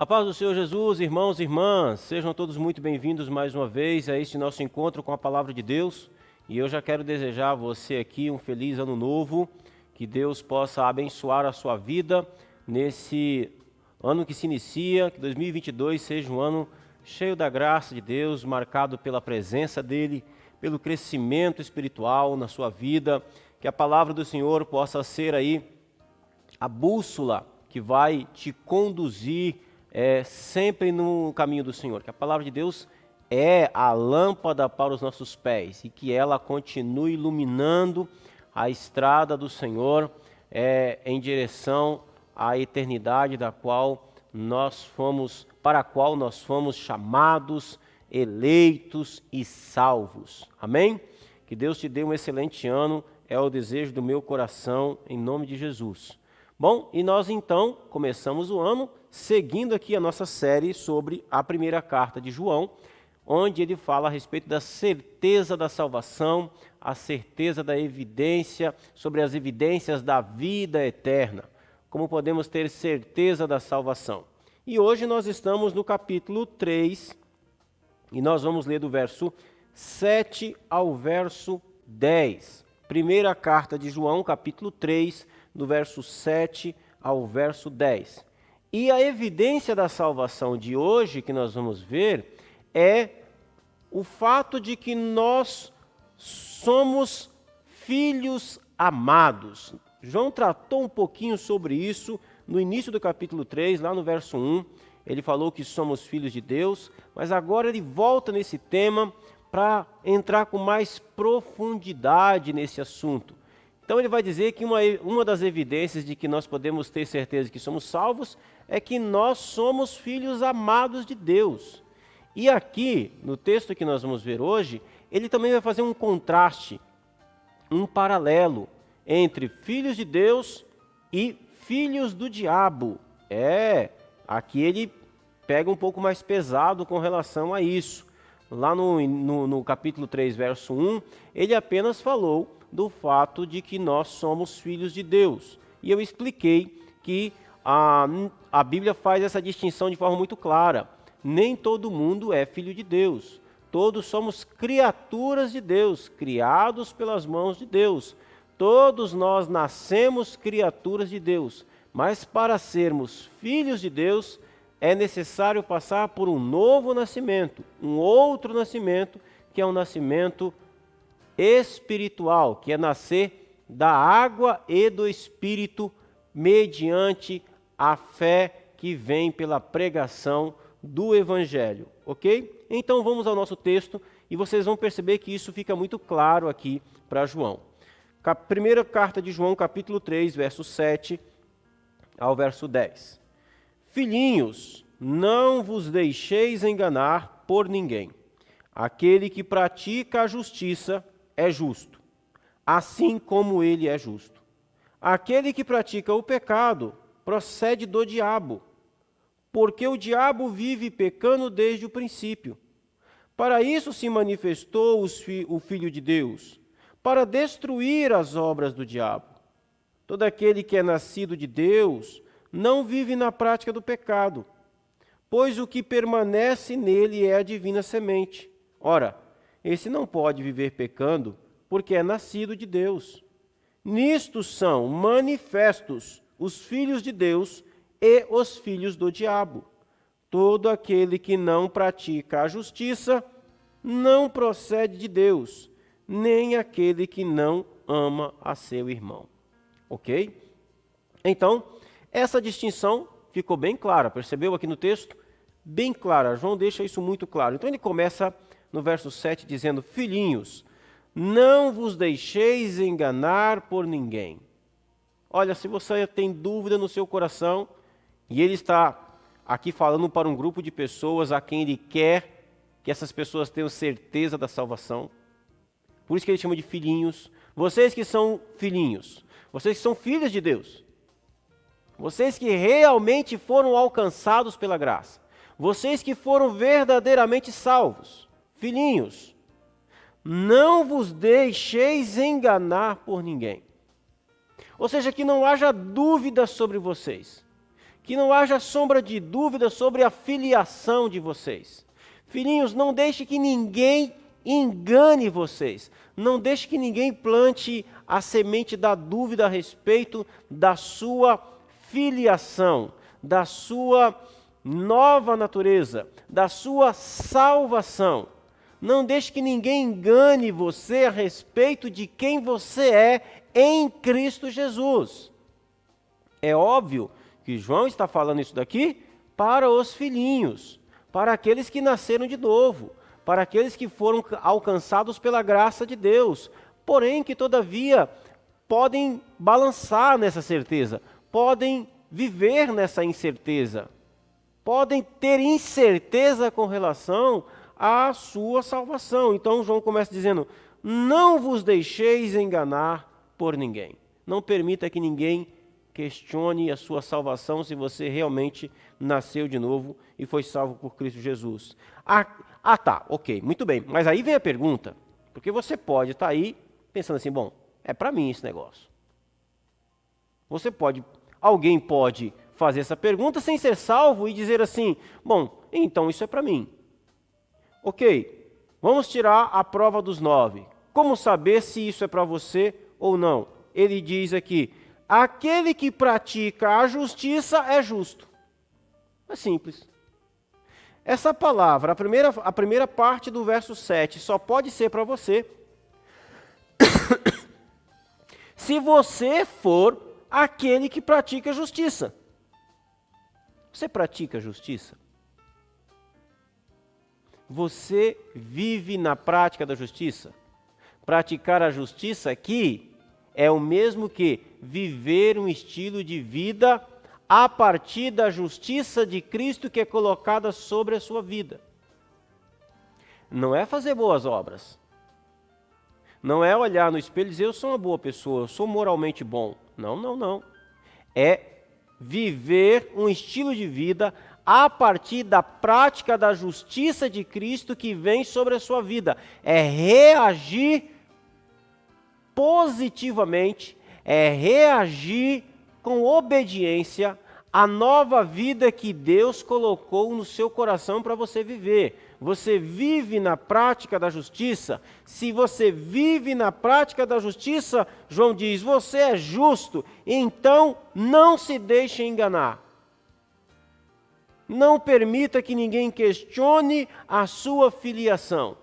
A paz do Senhor Jesus, irmãos e irmãs, sejam todos muito bem-vindos mais uma vez a este nosso encontro com a Palavra de Deus. E eu já quero desejar a você aqui um feliz ano novo, que Deus possa abençoar a sua vida nesse ano que se inicia, que 2022 seja um ano cheio da graça de Deus, marcado pela presença dEle, pelo crescimento espiritual na sua vida, que a Palavra do Senhor possa ser aí a bússola que vai te conduzir sempre no caminho do Senhor, que a palavra de Deus é a lâmpada para os nossos pés e que ela continue iluminando a estrada do Senhor em direção à eternidade para a qual nós fomos chamados, eleitos e salvos. Amém? Que Deus te dê um excelente ano, é o desejo do meu coração, em nome de Jesus. Bom, e nós então começamos o ano seguindo aqui a nossa série sobre a primeira carta de João, onde ele fala a respeito da certeza da salvação, a certeza da evidência, sobre as evidências da vida eterna, como podemos ter certeza da salvação. E hoje nós estamos no capítulo 3, e nós vamos ler do verso 7 ao verso 10. Primeira carta de João, capítulo 3, do verso 7 ao verso 10. E a evidência da salvação de hoje, que nós vamos ver, é o fato de que nós somos filhos amados. João tratou um pouquinho sobre isso no início do capítulo 3, lá no verso 1. Ele falou que somos filhos de Deus, mas agora ele volta nesse tema para entrar com mais profundidade nesse assunto. Então ele vai dizer que uma das evidências de que nós podemos ter certeza de que somos salvos é que nós somos filhos amados de Deus. E aqui, no texto que nós vamos ver hoje, ele também vai fazer um contraste, um paralelo entre filhos de Deus e filhos do diabo. Aqui ele pega um pouco mais pesado com relação a isso. Lá no capítulo 3, verso 1, ele apenas falou do fato de que nós somos filhos de Deus. E eu expliquei que a Bíblia faz essa distinção de forma muito clara. Nem todo mundo é filho de Deus. Todos somos criaturas de Deus, criados pelas mãos de Deus. Todos nós nascemos criaturas de Deus. Mas para sermos filhos de Deus, é necessário passar por um novo nascimento, um outro nascimento, que é um nascimento espiritual, que é nascer da água e do Espírito mediante a fé que vem pela pregação do Evangelho, ok? Então vamos ao nosso texto e vocês vão perceber que isso fica muito claro aqui para João. Primeira carta de João, capítulo 3, verso 7 ao verso 10. Filhinhos, não vos deixeis enganar por ninguém. Aquele que pratica a justiça é justo, assim como ele é justo. Aquele que pratica o pecado procede do diabo, porque o diabo vive pecando desde o princípio. Para isso se manifestou o Filho de Deus, para destruir as obras do diabo. Todo aquele que é nascido de Deus não vive na prática do pecado, pois o que permanece nele é a divina semente. Ora, esse não pode viver pecando, porque é nascido de Deus. Nisto são manifestos os filhos de Deus e os filhos do diabo. Todo aquele que não pratica a justiça não procede de Deus, nem aquele que não ama a seu irmão. Ok? Então, essa distinção ficou bem clara, percebeu aqui no texto? Bem clara, João deixa isso muito claro. Então ele começa no verso 7 dizendo: filhinhos, não vos deixeis enganar por ninguém. Olha, se você tem dúvida no seu coração, e ele está aqui falando para um grupo de pessoas a quem ele quer que essas pessoas tenham certeza da salvação, por isso que ele chama de filhinhos. Vocês que são filhinhos, vocês que são filhos de Deus, vocês que realmente foram alcançados pela graça, vocês que foram verdadeiramente salvos, filhinhos, não vos deixeis enganar por ninguém. Ou seja, que não haja dúvida sobre vocês, que não haja sombra de dúvida sobre a filiação de vocês. Filhinhos, não deixe que ninguém engane vocês. Não deixe que ninguém plante a semente da dúvida a respeito da sua filiação, da sua nova natureza, da sua salvação. Não deixe que ninguém engane você a respeito de quem você é em Cristo Jesus. É óbvio que João está falando isso daqui para os filhinhos, para aqueles que nasceram de novo, para aqueles que foram alcançados pela graça de Deus, porém que todavia podem balançar nessa certeza, podem viver nessa incerteza, podem ter incerteza com relação à sua salvação. Então João começa dizendo: não vos deixeis enganar por ninguém. Não permita que ninguém questione a sua salvação, se você realmente nasceu de novo e foi salvo por Cristo Jesus. Tá, ok, muito bem. Mas aí vem a pergunta, porque você pode estar aí pensando assim: bom, é para mim esse negócio. Alguém pode fazer essa pergunta sem ser salvo e dizer assim: bom, então isso é para mim. Ok, vamos tirar a prova dos 9. Como saber se isso é para você ou não? Ele diz aqui: aquele que pratica a justiça é justo. É simples. Essa palavra, a primeira parte do verso 7, só pode ser para você se você for aquele que pratica a justiça. Você pratica a justiça? Você vive na prática da justiça? Praticar a justiça aqui é o mesmo que viver um estilo de vida a partir da justiça de Cristo que é colocada sobre a sua vida. Não é fazer boas obras. Não é olhar no espelho e dizer: eu sou uma boa pessoa, eu sou moralmente bom. Não. É viver um estilo de vida a partir da prática da justiça de Cristo que vem sobre a sua vida. É reagir positivamente, é reagir com obediência à nova vida que Deus colocou no seu coração para você viver. Você vive na prática da justiça. Se você vive na prática da justiça, João diz, você é justo, então não se deixe enganar. Não permita que ninguém questione a sua filiação.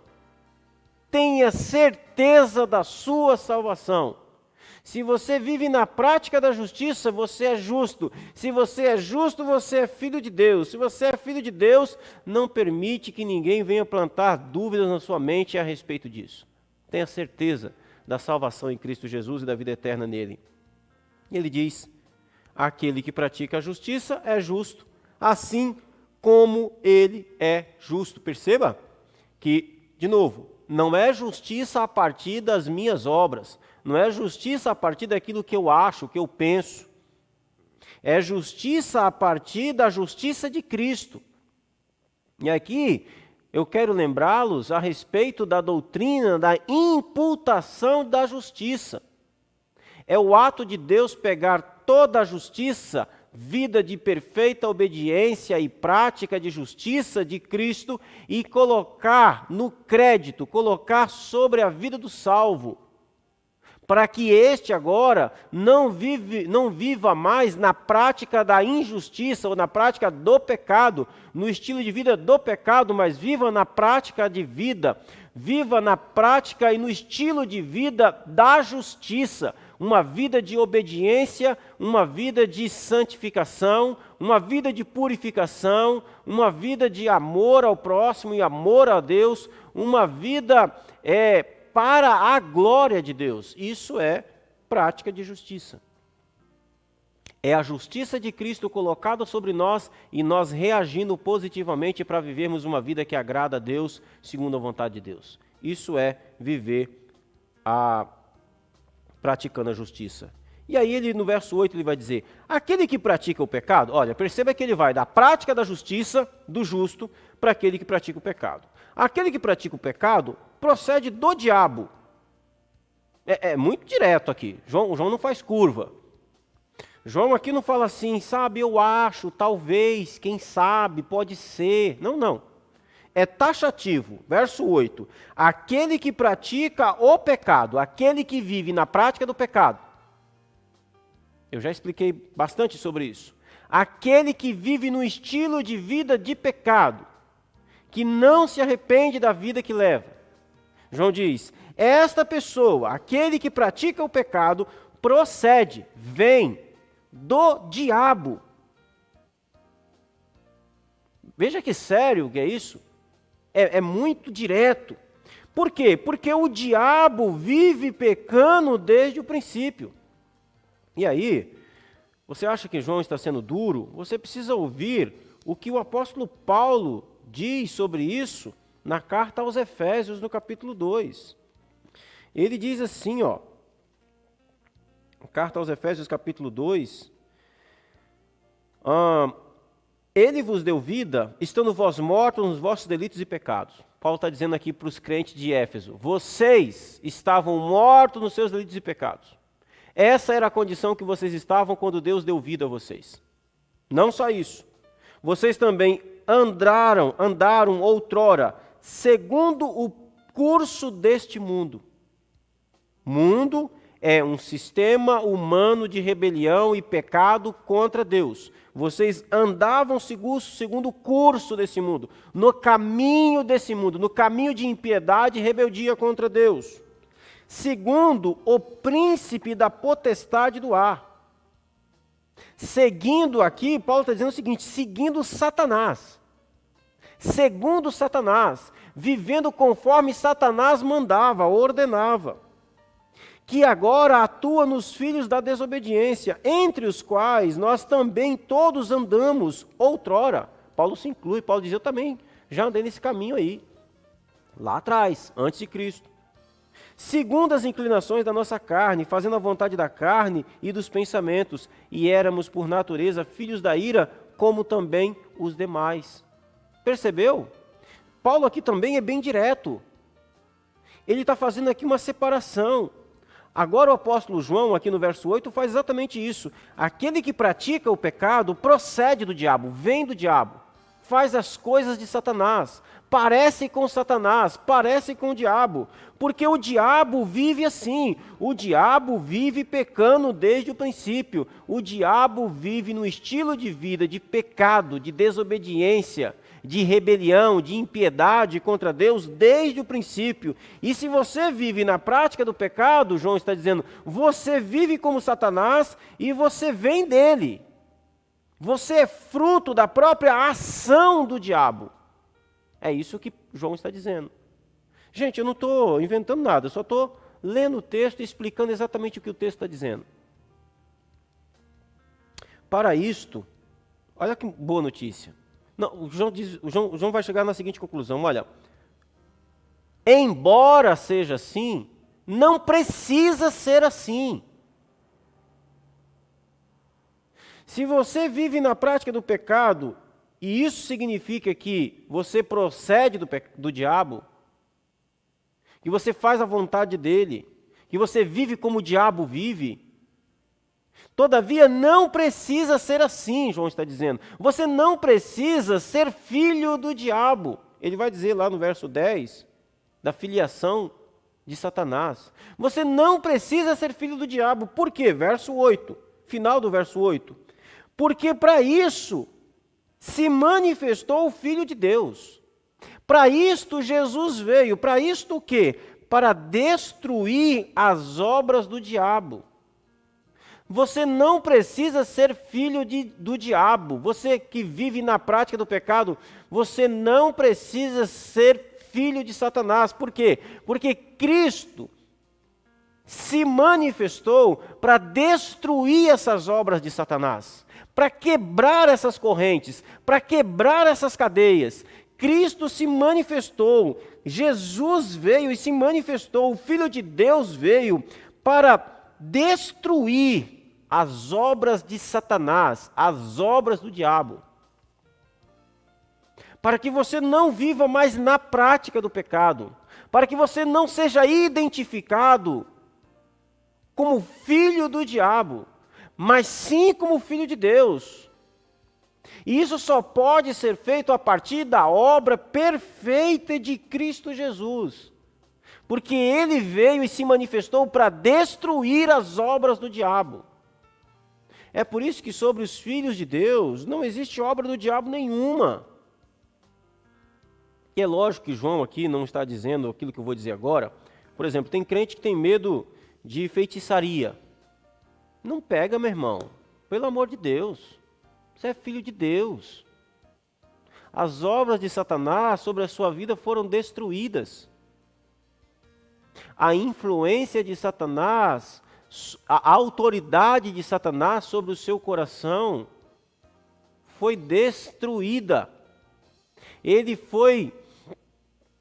Tenha certeza da sua salvação. Se você vive na prática da justiça, você é justo. Se você é justo, você é filho de Deus. Se você é filho de Deus, não permite que ninguém venha plantar dúvidas na sua mente a respeito disso. Tenha certeza da salvação em Cristo Jesus e da vida eterna nele. Ele diz: aquele que pratica a justiça é justo, assim como ele é justo. Perceba que, de novo, não é justiça a partir das minhas obras. Não é justiça a partir daquilo que eu acho, que eu penso. É justiça a partir da justiça de Cristo. E aqui eu quero lembrá-los a respeito da doutrina da imputação da justiça. É o ato de Deus pegar toda a justiça, vida de perfeita obediência e prática de justiça de Cristo e colocar no crédito, colocar sobre a vida do salvo, para que este agora não viva mais na prática da injustiça ou na prática do pecado, no estilo de vida do pecado, mas viva na prática de vida, viva na prática e no estilo de vida da justiça, uma vida de obediência, uma vida de santificação, uma vida de purificação, uma vida de amor ao próximo e amor a Deus, uma vida para a glória de Deus. Isso é prática de justiça. É a justiça de Cristo colocada sobre nós e nós reagindo positivamente para vivermos uma vida que agrada a Deus, segundo a vontade de Deus. Isso é viver praticando a justiça. E aí ele, no verso 8, ele vai dizer: aquele que pratica o pecado, olha, perceba que ele vai da prática da justiça, do justo, para aquele que pratica o pecado. Aquele que pratica o pecado procede do diabo. É muito direto aqui. João não faz curva. João aqui não fala assim, sabe, eu acho, talvez, quem sabe, pode ser. Não, não. É taxativo. Verso 8. Aquele que pratica o pecado, aquele que vive na prática do pecado. Eu já expliquei bastante sobre isso. Aquele que vive no estilo de vida de pecado, que não se arrepende da vida que leva. João diz, esta pessoa, aquele que pratica o pecado, procede, vem do diabo. Veja que sério que é isso. É muito direto. Por quê? Porque o diabo vive pecando desde o princípio. E aí, você acha que João está sendo duro? Você precisa ouvir o que o apóstolo Paulo diz sobre isso na carta aos Efésios, no capítulo 2. Ele diz assim, ó, carta aos Efésios, capítulo 2, ele vos deu vida, estando vós mortos nos vossos delitos e pecados. Paulo está dizendo aqui para os crentes de Éfeso, vocês estavam mortos nos seus delitos e pecados. Essa era a condição que vocês estavam quando Deus deu vida a vocês. Não só isso, vocês também andaram outrora, segundo o curso deste mundo. Mundo é um sistema humano de rebelião e pecado contra Deus. Vocês andavam segundo o curso desse mundo, no caminho desse mundo, no caminho de impiedade e rebeldia contra Deus. Segundo o príncipe da potestade do ar. Seguindo aqui, Paulo está dizendo o seguinte, seguindo Satanás. Segundo Satanás, vivendo conforme Satanás mandava, ordenava. Que agora atua nos filhos da desobediência, entre os quais nós também todos andamos outrora. Paulo se inclui, Paulo diz, eu também já andei nesse caminho aí, lá atrás, antes de Cristo. Segundo as inclinações da nossa carne, fazendo a vontade da carne e dos pensamentos, e éramos por natureza filhos da ira, como também os demais. Percebeu? Paulo aqui também é bem direto. Ele está fazendo aqui uma separação. Agora o apóstolo João, aqui no verso 8, faz exatamente isso. Aquele que pratica o pecado procede do diabo, vem do diabo, faz as coisas de Satanás, parece com Satanás, parece com o diabo, porque o diabo vive assim, o diabo vive pecando desde o princípio, o diabo vive no estilo de vida de pecado, de desobediência, de rebelião, de impiedade contra Deus desde o princípio. E se você vive na prática do pecado, João está dizendo, você vive como Satanás e você vem dele. Você é fruto da própria ação do diabo. É isso que João está dizendo. Gente, eu não estou inventando nada, eu só estou lendo o texto e explicando exatamente o que o texto está dizendo. Para isto, olha que boa notícia. Não, o João vai chegar na seguinte conclusão, olha, embora seja assim, não precisa ser assim. Se você vive na prática do pecado, e isso significa que você procede do diabo, que você faz a vontade dele, que você vive como o diabo vive, todavia não precisa ser assim, João está dizendo. Você não precisa ser filho do diabo. Ele vai dizer lá no verso 10, da filiação de Satanás. Você não precisa ser filho do diabo. Por quê? Verso 8, final do verso 8. Porque para isso se manifestou o Filho de Deus. Para isto Jesus veio. Para isto o quê? Para destruir as obras do diabo. Você não precisa ser filho do diabo. Você que vive na prática do pecado, você não precisa ser filho de Satanás. Por quê? Porque Cristo se manifestou para destruir essas obras de Satanás, para quebrar essas correntes, para quebrar essas cadeias. Cristo se manifestou, Jesus veio e se manifestou, o Filho de Deus veio para destruir as obras de Satanás, as obras do diabo. Para que você não viva mais na prática do pecado, para que você não seja identificado como filho do diabo, mas sim como filho de Deus. E isso só pode ser feito a partir da obra perfeita de Cristo Jesus. Porque ele veio e se manifestou para destruir as obras do diabo. É por isso que sobre os filhos de Deus não existe obra do diabo nenhuma. E é lógico que João aqui não está dizendo aquilo que eu vou dizer agora. Por exemplo, tem crente que tem medo de feitiçaria. Não pega, meu irmão. Pelo amor de Deus. Você é filho de Deus. As obras de Satanás sobre a sua vida foram destruídas. A influência de Satanás, a autoridade de Satanás sobre o seu coração foi destruída. Ele foi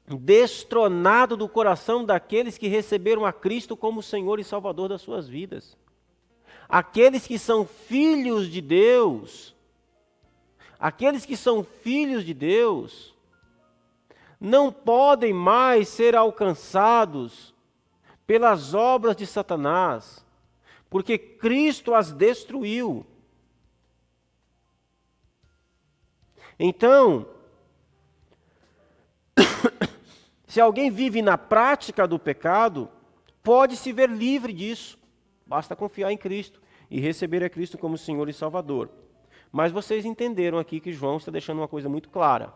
destronado do coração daqueles que receberam a Cristo como Senhor e Salvador das suas vidas. Aqueles que são filhos de Deus, não podem mais ser alcançados pelas obras de Satanás, porque Cristo as destruiu. Então, se alguém vive na prática do pecado, pode se ver livre disso. Basta confiar em Cristo e receber a Cristo como Senhor e Salvador. Mas vocês entenderam aqui que João está deixando uma coisa muito clara.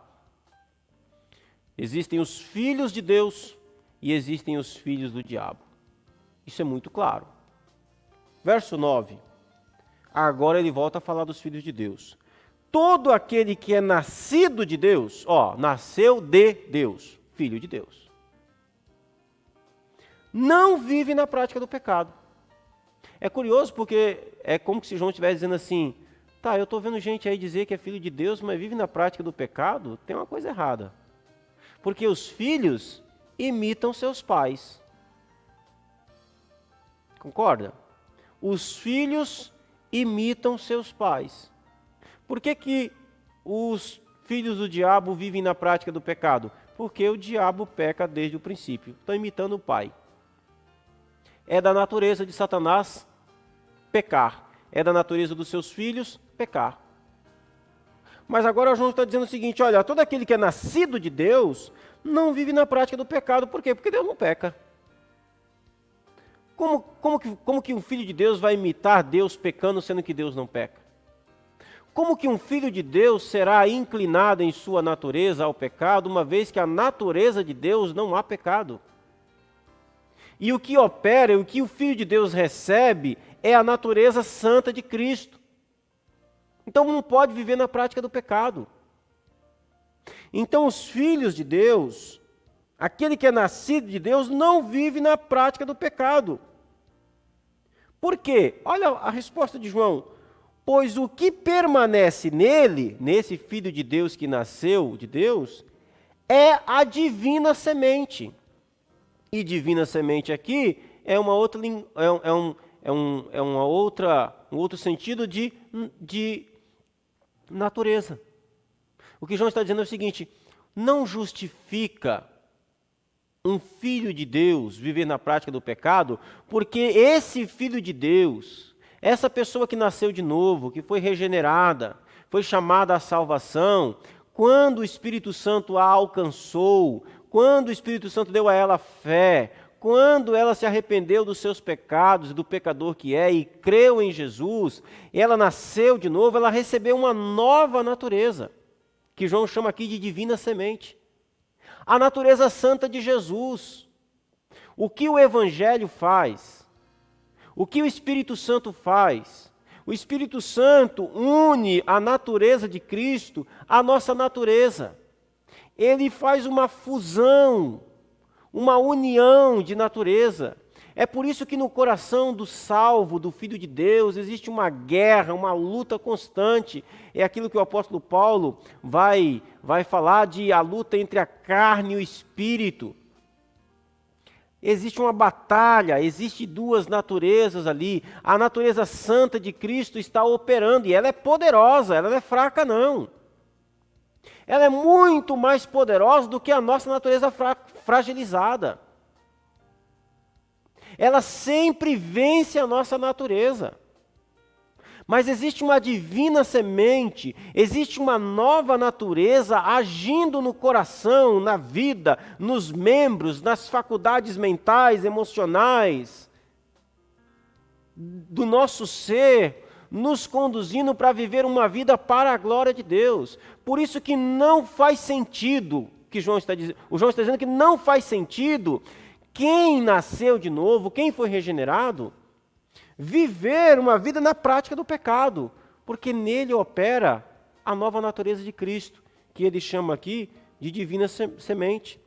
Existem os filhos de Deus e existem os filhos do diabo. Isso é muito claro. Verso 9. Agora ele volta a falar dos filhos de Deus. Todo aquele que é nascido de Deus, nasceu de Deus, filho de Deus, não vive na prática do pecado. É curioso porque é como se João estivesse dizendo assim, eu estou vendo gente aí dizer que é filho de Deus, mas vive na prática do pecado, tem uma coisa errada. Porque os filhos imitam seus pais. Concorda? Os filhos imitam seus pais. Por que os filhos do diabo vivem na prática do pecado? Porque o diabo peca desde o princípio. Estão imitando o pai. É da natureza de Satanás pecar. É da natureza dos seus filhos pecar. Mas agora João está dizendo o seguinte, olha, todo aquele que é nascido de Deus não vive na prática do pecado. Por quê? Porque Deus não peca. Como que um filho de Deus vai imitar Deus pecando, sendo que Deus não peca? Como que um filho de Deus será inclinado em sua natureza ao pecado, uma vez que a natureza de Deus não há pecado? E o que opera, o que o filho de Deus recebe, é a natureza santa de Cristo. Então não pode viver na prática do pecado. Então os filhos de Deus, aquele que é nascido de Deus, não vive na prática do pecado. Por quê? Olha a resposta de João. Pois o que permanece nele, nesse filho de Deus que nasceu de Deus, é a divina semente. E divina semente aqui é uma outra um outro sentido de natureza. O que João está dizendo é o seguinte: não justifica um filho de Deus viver na prática do pecado, porque esse filho de Deus, essa pessoa que nasceu de novo, que foi regenerada, foi chamada à salvação, quando o Espírito Santo a alcançou, quando o Espírito Santo deu a ela fé, quando ela se arrependeu dos seus pecados e do pecador que é e creu em Jesus, ela nasceu de novo, ela recebeu uma nova natureza, que João chama aqui de divina semente. A natureza santa de Jesus. O que o Evangelho faz? O que o Espírito Santo faz? O Espírito Santo une a natureza de Cristo à nossa natureza. Ele faz uma fusão, uma união de natureza. É por isso que no coração do salvo, do Filho de Deus, existe uma guerra, uma luta constante. É aquilo que o apóstolo Paulo vai falar de a luta entre a carne e o espírito. Existe uma batalha, existe duas naturezas ali. A natureza santa de Cristo está operando e ela é poderosa, ela não é fraca não. Ela é muito mais poderosa do que a nossa natureza fragilizada. Ela sempre vence a nossa natureza. Mas existe uma divina semente, existe uma nova natureza agindo no coração, na vida, nos membros, nas faculdades mentais, emocionais, do nosso ser, nos conduzindo para viver uma vida para a glória de Deus. Por isso que não faz sentido, que João está dizendo, o João está dizendo que não faz sentido quem nasceu de novo, quem foi regenerado, viver uma vida na prática do pecado, porque nele opera a nova natureza de Cristo, que ele chama aqui de divina semente.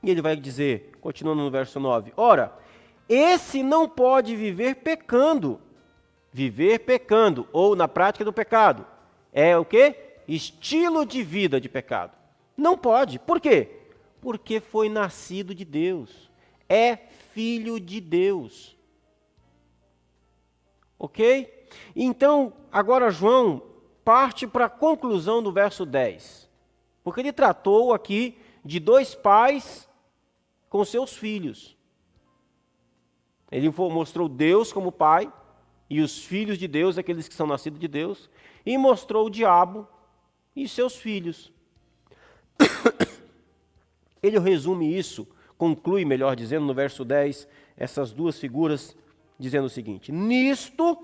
E ele vai dizer, continuando no verso 9, ora, esse não pode viver pecando, ou na prática do pecado, é o quê? Estilo de vida de pecado. Não pode, por quê? Porque foi nascido de Deus, é filho de Deus. Ok? Então, agora João parte para a conclusão do verso 10. Porque ele tratou aqui de dois pais com seus filhos. Ele mostrou Deus como pai, e os filhos de Deus, aqueles que são nascidos de Deus, e mostrou o diabo e seus filhos. Ele resume isso, conclui, melhor dizendo, no verso 10, essas duas figuras, dizendo o seguinte: nisto,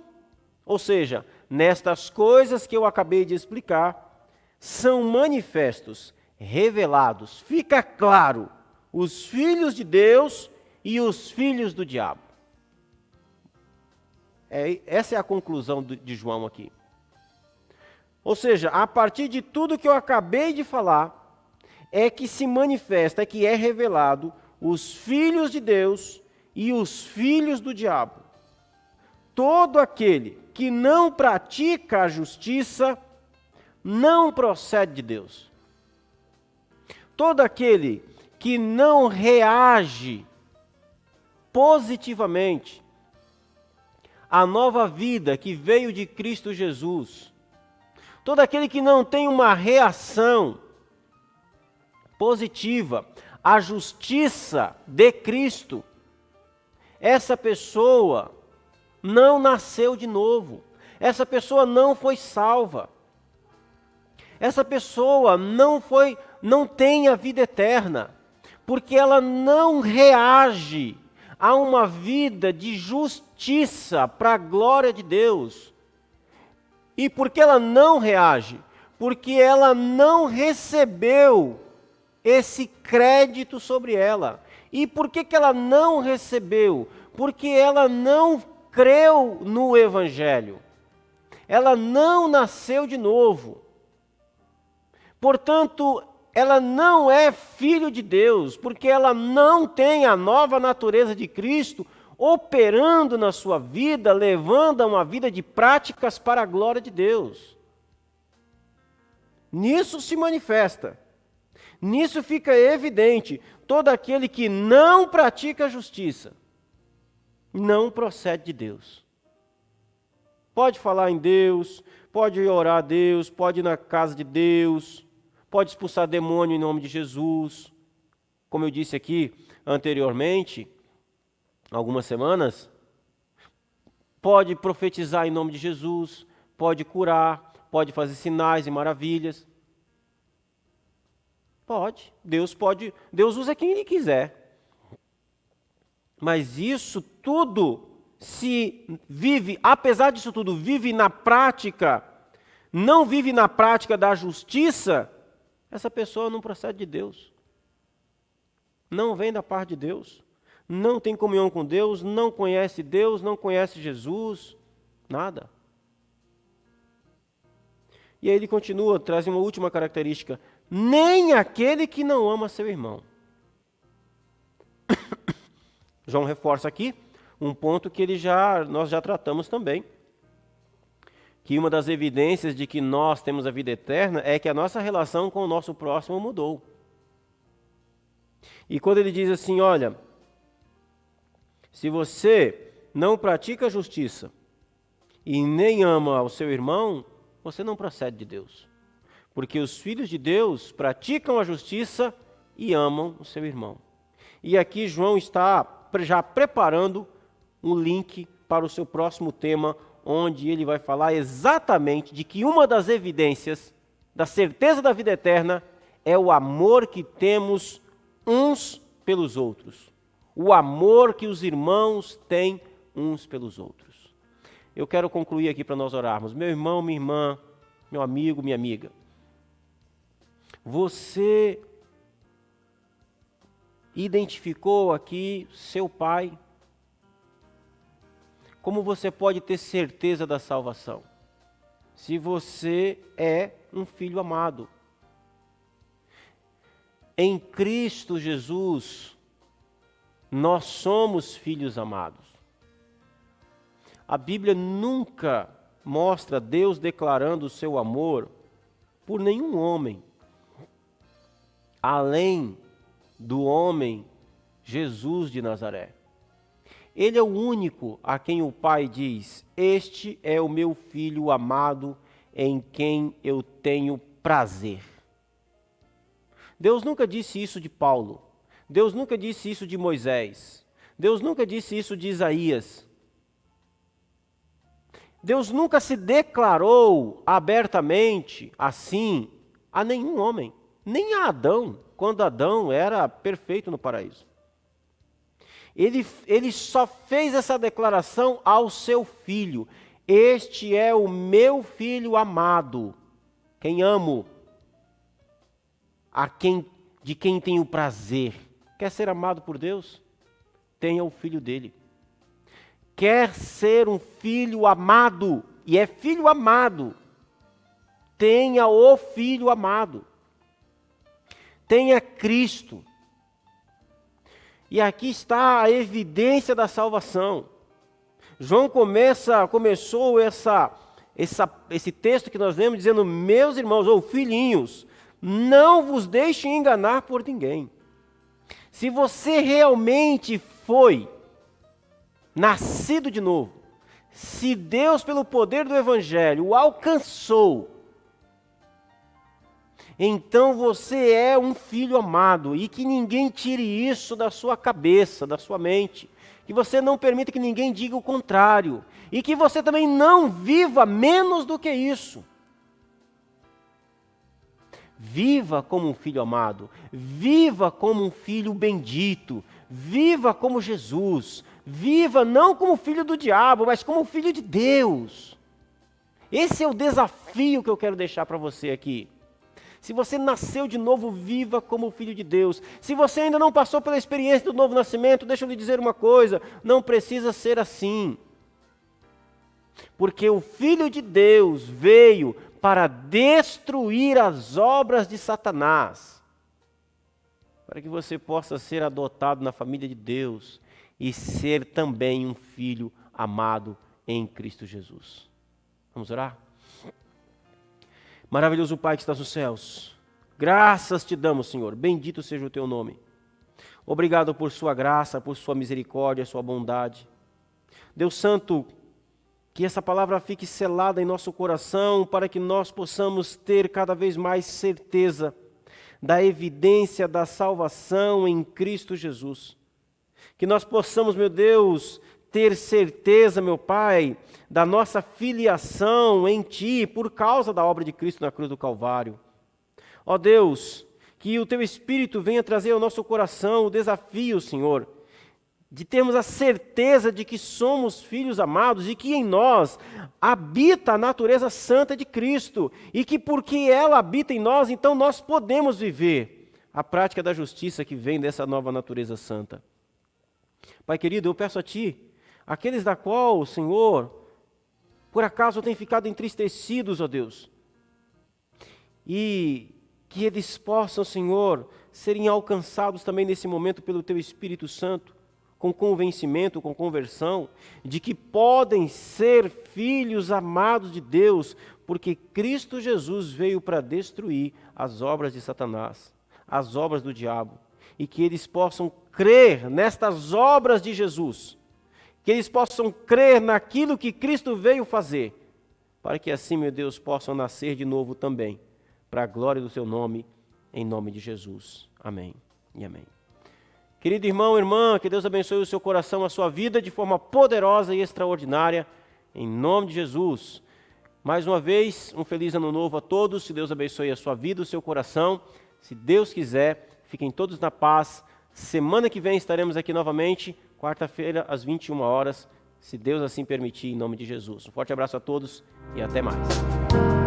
ou seja, nestas coisas que eu acabei de explicar, são manifestos, revelados, fica claro, os filhos de Deus e os filhos do diabo. Essa é a conclusão de João aqui. Ou seja, a partir de tudo que eu acabei de falar, é que se manifesta, é que é revelado os filhos de Deus e os filhos do diabo. Todo aquele que não pratica a justiça não procede de Deus. Todo aquele que não reage positivamente à nova vida que veio de Cristo Jesus, todo aquele que não tem uma reação positiva à justiça de Cristo, essa pessoa não nasceu de novo, essa pessoa não foi salva, essa pessoa não tem a vida eterna, porque ela não reage a uma vida de justiça para a glória de Deus. E por que ela não reage? Porque ela não recebeu esse crédito sobre ela. E por que ela não recebeu? Porque ela não creu no Evangelho. Ela não nasceu de novo. Portanto, ela não é filho de Deus, porque ela não tem a nova natureza de Cristo operando na sua vida, levando a uma vida de práticas para a glória de Deus. Nisso se manifesta. Nisso fica evidente, todo aquele que não pratica a justiça, não procede de Deus. Pode falar em Deus, pode orar a Deus, pode ir na casa de Deus, pode expulsar demônio em nome de Jesus. Como eu disse aqui anteriormente, algumas semanas, pode profetizar em nome de Jesus, pode curar, pode fazer sinais e maravilhas. Pode, Deus usa quem Ele quiser. Mas isso tudo se vive, apesar disso tudo, vive na prática, não vive na prática da justiça, essa pessoa não procede de Deus. Não vem da parte de Deus. Não tem comunhão com Deus, não conhece Deus, não conhece Jesus, nada. E aí ele continua, traz uma última característica: nem aquele que não ama seu irmão. João reforça aqui um ponto que nós já tratamos também, que uma das evidências de que nós temos a vida eterna é que a nossa relação com o nosso próximo mudou. E quando ele diz assim, olha, se você não pratica a justiça e nem ama o seu irmão, você não procede de Deus. Porque os filhos de Deus praticam a justiça e amam o seu irmão. E aqui João está já preparando um link para o seu próximo tema, onde ele vai falar exatamente de que uma das evidências da certeza da vida eterna é o amor que temos uns pelos outros. O amor que os irmãos têm uns pelos outros. Eu quero concluir aqui para nós orarmos. Meu irmão, minha irmã, meu amigo, minha amiga. Você identificou aqui seu pai? Como você pode ter certeza da salvação? Se você é um filho amado. Em Cristo Jesus, nós somos filhos amados. A Bíblia nunca mostra Deus declarando o seu amor por nenhum homem, além do homem Jesus de Nazaré. Ele é o único a quem o Pai diz: este é o meu filho amado, em quem eu tenho prazer. Deus nunca disse isso de Paulo. Deus nunca disse isso de Moisés. Deus nunca disse isso de Isaías. Deus nunca se declarou abertamente assim a nenhum homem, nem a Adão, quando Adão era perfeito no paraíso. Ele só fez essa declaração ao seu filho: este é o meu filho amado, quem amo, de quem tenho prazer. Quer ser amado por Deus? Tenha o filho dele. Quer ser um filho amado, e é filho amado, tenha o filho amado. Tenha Cristo. E aqui está a evidência da salvação. João começou esse texto que nós lemos dizendo: meus irmãos, ou filhinhos, não vos deixem enganar por ninguém. Se você realmente foi nascido de novo, se Deus, pelo poder do Evangelho, o alcançou, então você é um filho amado, e que ninguém tire isso da sua cabeça, da sua mente, que você não permita que ninguém diga o contrário, e que você também não viva menos do que isso. Viva como um filho amado, viva como um filho bendito, viva como Jesus, viva não como filho do diabo, mas como filho de Deus. Esse é o desafio que eu quero deixar para você aqui. Se você nasceu de novo, viva como filho de Deus. Se você ainda não passou pela experiência do novo nascimento, deixa eu lhe dizer uma coisa: não precisa ser assim. Porque o Filho de Deus veio para destruir as obras de Satanás, para que você possa ser adotado na família de Deus e ser também um filho amado em Cristo Jesus. Vamos orar? Maravilhoso Pai que estás nos céus, graças te damos, Senhor, bendito seja o teu nome. Obrigado por sua graça, por sua misericórdia, sua bondade. Deus Santo, que essa palavra fique selada em nosso coração, para que nós possamos ter cada vez mais certeza da evidência da salvação em Cristo Jesus. Que nós possamos, meu Deus, ter certeza, meu Pai, da nossa filiação em Ti, por causa da obra de Cristo na cruz do Calvário. Ó Deus, que o Teu Espírito venha trazer ao nosso coração o desafio, Senhor, de termos a certeza de que somos filhos amados e que em nós habita a natureza santa de Cristo, e que porque ela habita em nós, então nós podemos viver a prática da justiça que vem dessa nova natureza santa. Pai querido, eu peço a Ti, aqueles da qual, Senhor, por acaso têm ficado entristecidos, ó Deus, e que eles possam, Senhor, serem alcançados também nesse momento pelo Teu Espírito Santo, com convencimento, com conversão, de que podem ser filhos amados de Deus, porque Cristo Jesus veio para destruir as obras de Satanás, as obras do diabo, e que eles possam crer nestas obras de Jesus, que eles possam crer naquilo que Cristo veio fazer, para que assim, meu Deus, possam nascer de novo também, para a glória do Teu nome, em nome de Jesus. Amém e amém. Querido irmão, irmã, que Deus abençoe o seu coração, a sua vida de forma poderosa e extraordinária, em nome de Jesus. Mais uma vez, um feliz ano novo a todos, que Deus abençoe a sua vida, o seu coração. Se Deus quiser, fiquem todos na paz. Semana que vem estaremos aqui novamente, quarta-feira, às 21 horas, se Deus assim permitir, em nome de Jesus. Um forte abraço a todos e até mais.